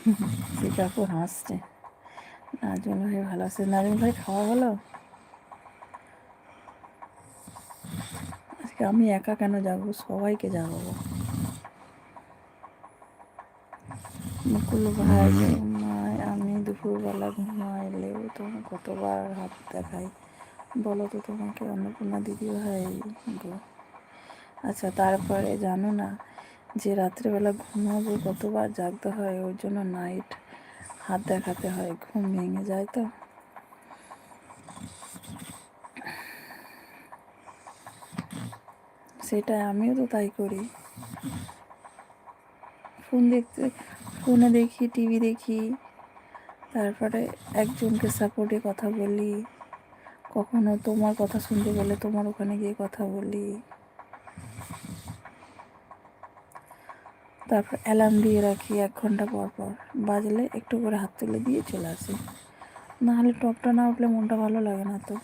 সে কাকু হাসছে। নাজমুল ভাই ভালো আছে। নাজমুল ভাই খাওয়া হলো? আজকে আমি একা কেন যাবো, সবাইকে জাগাবো। মুকুল ভাই ঘুমায়, আমি দুপুরবেলা ঘুমাইলেও তোমার কতবার হাত দেখাই বলো তো তোমাকে অন্নপূর্ণা দিদি ভাই গো। আচ্ছা, তারপরে জানো না যে রাত্রেবেলা ঘুমাবো কতবার জাগতে হয়, ওর জন্য নাইট হাত দেখাতে হয়, ঘুম ভেঙে যায় তো। সেটা আমিও তো তাই করি। ফোনে দেখি, টিভি দেখি, তারপরে একজনকে সাপোর্টে কথা বলি, কখনো তোমার কথা শুনতে বলে তোমার ওখানে গিয়ে কথা বলি, তারপর অ্যালার্ম দিয়ে রাখি 1 ঘন্টা পর পর, বাজলে একটু করে হাত তুলে দিয়ে চলে আসি। নাহলে টপটা না উঠলে মনটা ভালো লাগে না তো।